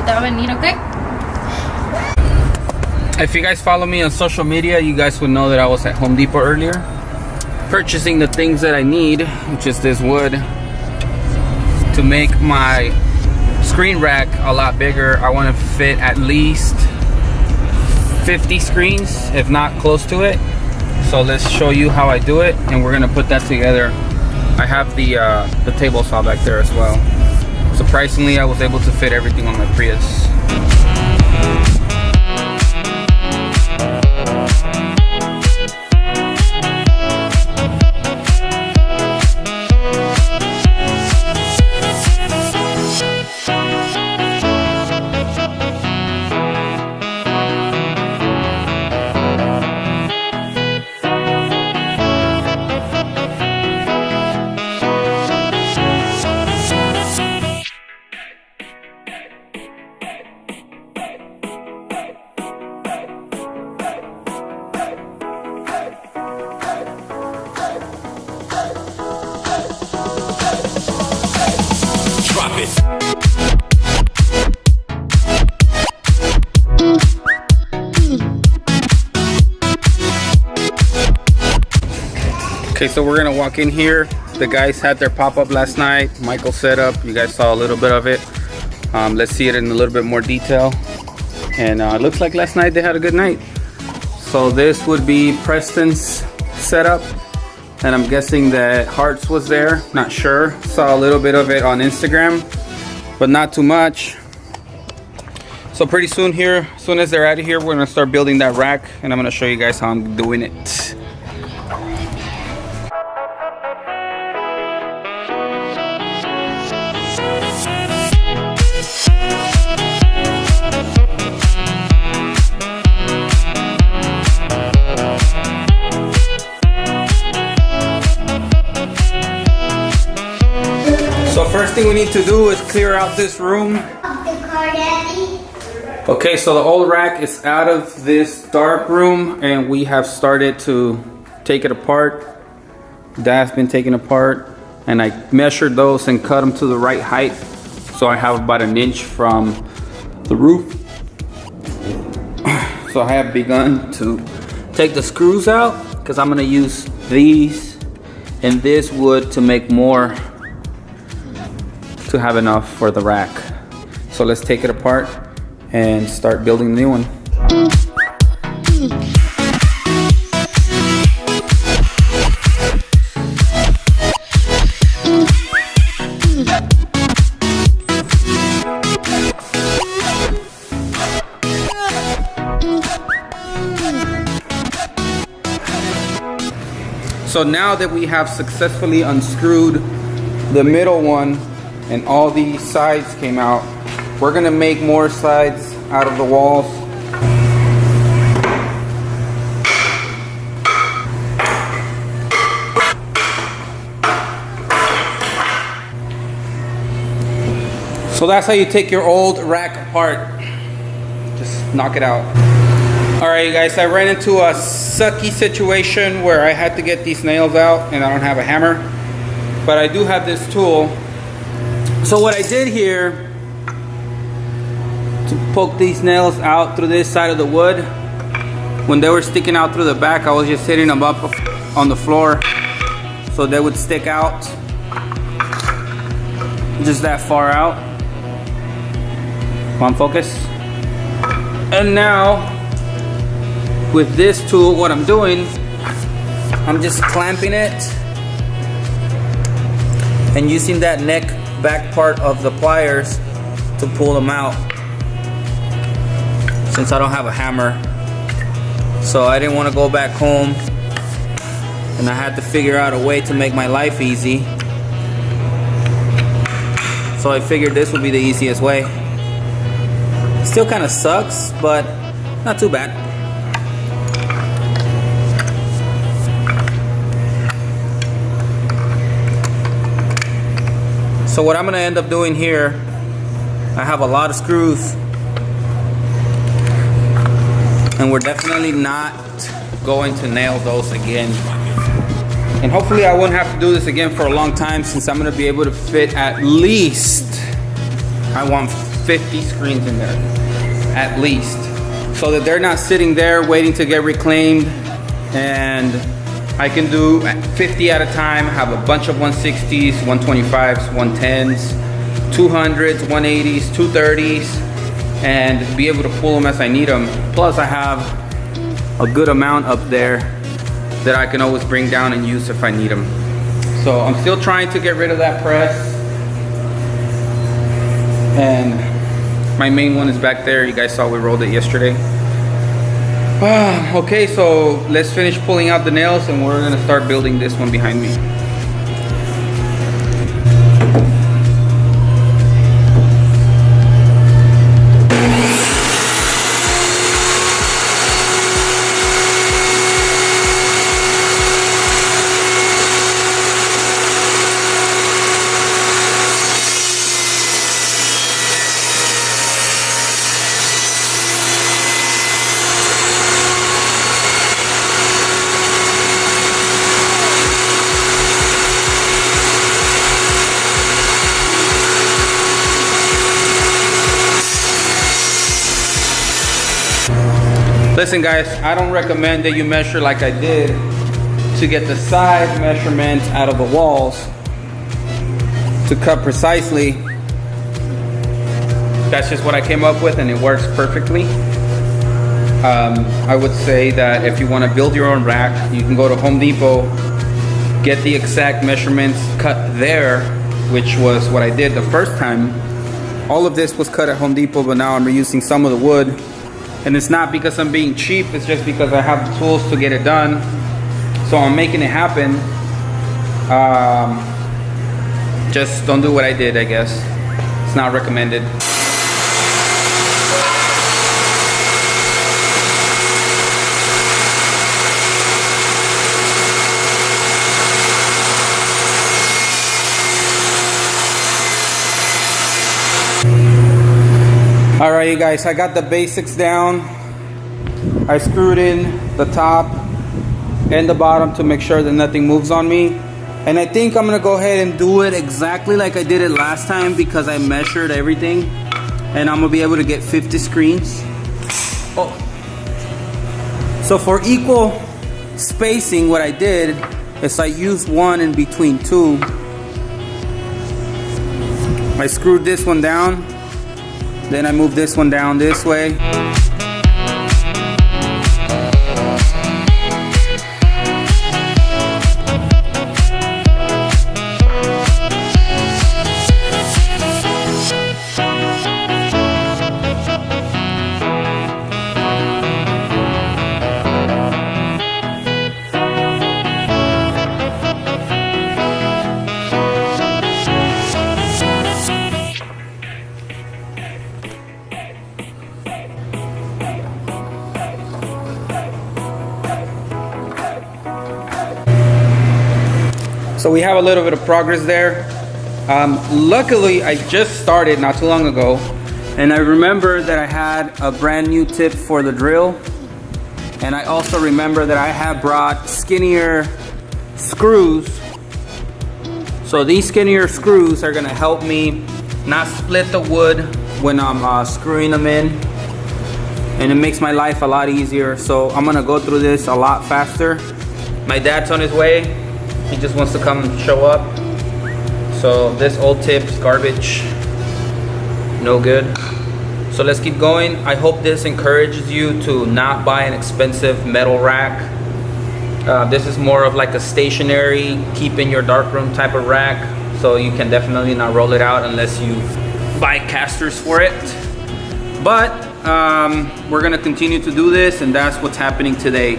te va a venir, ¿ok? If you guys follow me on social media, you guys would know that I was at Home Depot earlier purchasing the things that I need, which is this wood to make my screen rack a lot bigger. I want to fit at least 50 screens, if not close to it. So let's show you how I do it, and we're gonna put that together. I have the table saw back there as well. Surprisingly, I was able to fit everything on my Prius. Okay, so we're gonna walk in here. The guys had their pop-up last night. Michael set up. You guys saw a little bit of it. Let's see it in a little bit more detail. And it looks like last night they had a good night. So this would be Preston's setup. And I'm guessing that Hearts was there. Not sure. Saw a little bit of it on Instagram, but not too much. So pretty soon here, as soon as they're out of here, we're gonna start building that rack, and I'm gonna show you guys how I'm doing it. So first thing we need to do is clear out this room. Okay, so the old rack is out of this dark room, and we have started to take it apart. Dad's been taken apart, and I measured those and cut them to the right height. So I have about an inch from the roof. So I have begun to take the screws out, because I'm gonna use these and this wood to make more, to have enough for the rack. So let's take it apart and start building the new one. So now that we have successfully unscrewed the middle one and all these sides came out, we're gonna make more sides out of the walls. So that's how you take your old rack apart. Just knock it out. All right, you guys, I ran into a sucky situation where I had to get these nails out and I don't have a hammer, but I do have this tool. So what I did here to poke these nails out through this side of the wood, when they were sticking out through the back, I was just hitting them up on the floor so they would stick out just that far out. Come on, focus. And now with this tool, what I'm doing, I'm just clamping it and using that neck back part of the pliers to pull them out, since I don't have a hammer. So I didn't want to go back home and I had to figure out a way to make my life easy. So I figured this would be the easiest way. Still kind of sucks, but not too bad. So what I'm gonna end up doing here, I have a lot of screws, and we're definitely not going to nail those again. And hopefully I won't have to do this again for a long time, since I'm gonna be able to fit at least, I want 50 screens in there, at least. So that they're not sitting there waiting to get reclaimed, and I can do 50 at a time, have a bunch of 160s, 125s, 110s, 200s, 180s, 230s, and be able to pull them as I need them. Plus I have a good amount up there that I can always bring down and use if I need them. So I'm still trying to get rid of that press. And my main one is back there. You guys saw we rolled it yesterday. Okay, so let's finish pulling out the nails and we're gonna start building this one behind me. Listen guys, I don't recommend that you measure like I did to get the side measurements out of the walls to cut precisely. That's just what I came up with and it works perfectly. I would say that if you want to build your own rack, you can go to Home Depot, get the exact measurements, cut there, which was what I did the first time. All of this was cut at Home Depot, but now I'm reusing some of the wood. And it's not because I'm being cheap, it's just because I have the tools to get it done. So I'm making it happen. Just don't do what I did, I guess. It's not recommended. All right, you guys, I got the basics down. I screwed in the top and the bottom to make sure that nothing moves on me. And I think I'm gonna go ahead and do it exactly like I did it last time because I measured everything. And I'm gonna be able to get 50 screens. Oh. So for equal spacing, what I did is I used one in between two. I screwed this one down. Then I move this one down this way. So we have a little bit of progress there. Luckily, I just started not too long ago, and I remember that I had a brand new tip for the drill, and I also remember that I have brought skinnier screws. So these skinnier screws are gonna help me not split the wood when I'm screwing them in, and it makes my life a lot easier. So I'm gonna go through this a lot faster. My dad's on his way. He just wants to come and show up. So this old tip's garbage, no good. So let's keep going. I hope this encourages you to not buy an expensive metal rack. This is more of like a stationary, keep in your darkroom type of rack. So you can definitely not roll it out unless you buy casters for it. But we're gonna continue to do this, and that's what's happening today.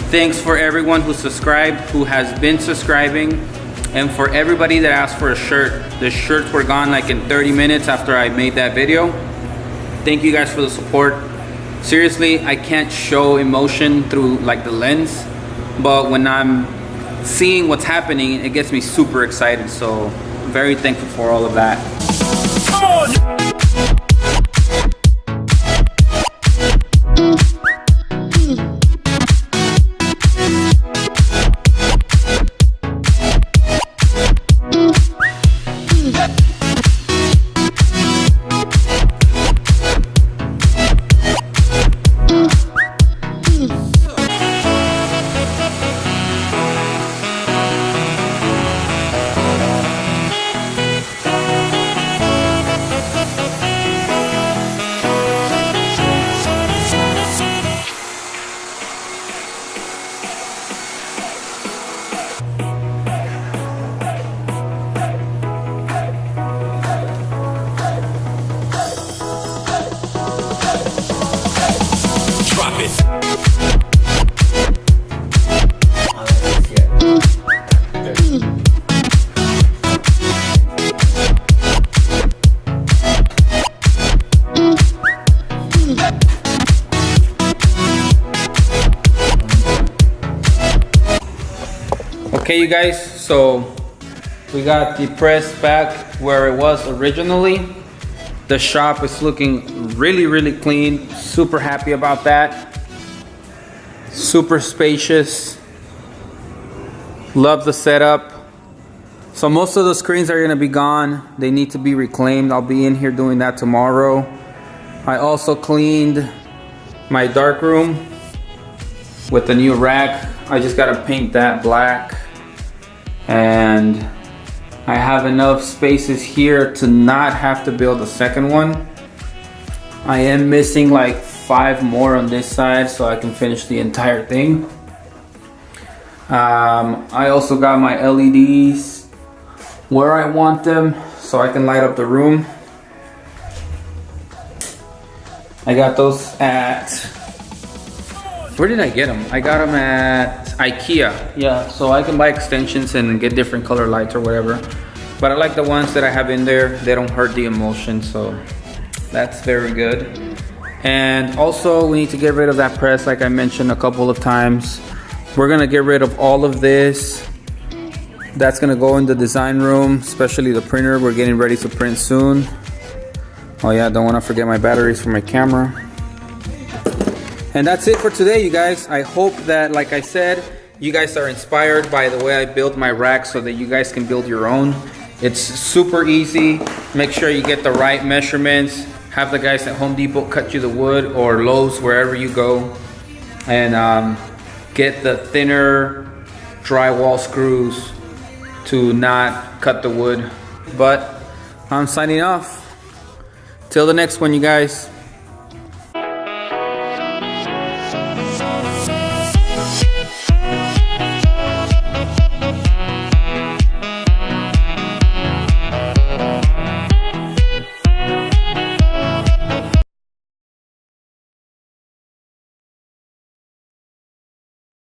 Thanks for everyone who subscribed, who has been subscribing, and for everybody that asked for a shirt. The shirts were gone like in 30 minutes after I made that video. Thank you guys for the support. Seriously, I can't show emotion through like the lens, but when I'm seeing what's happening, it gets me super excited. So very thankful for all of that. Come on! Okay, you guys, so we got the press back where it was originally. The shop is looking really clean. Super happy about that. Super spacious. Love the setup. So most of the screens are gonna be gone. They need to be reclaimed. I'll be in here doing that tomorrow. I also cleaned my dark room with the new rack. I just gotta paint that black. And I have enough spaces here to not have to build a second one. I am missing like 5 more on this side so I can finish the entire thing. I also got my LEDs where I want them so I can light up the room. I got those at, where did I get them? I got them at IKEA. Yeah, so I can buy extensions and get different color lights or whatever. But I like the ones that I have in there. They don't hurt the emulsion, so that's very good. And also we need to get rid of that press like I mentioned a couple of times. We're gonna get rid of all of this. That's gonna go in the design room, especially the printer. We're getting ready to print soon. Oh yeah, don't wanna forget my batteries for my camera. And that's it for today, you guys. I hope that, like I said, you guys are inspired by the way I build my rack so that you guys can build your own. It's super easy. Make sure you get the right measurements. Have the guys at Home Depot cut you the wood, or Lowe's, wherever you go. And get the thinner drywall screws to not cut the wood. But I'm signing off. Till the next one, you guys.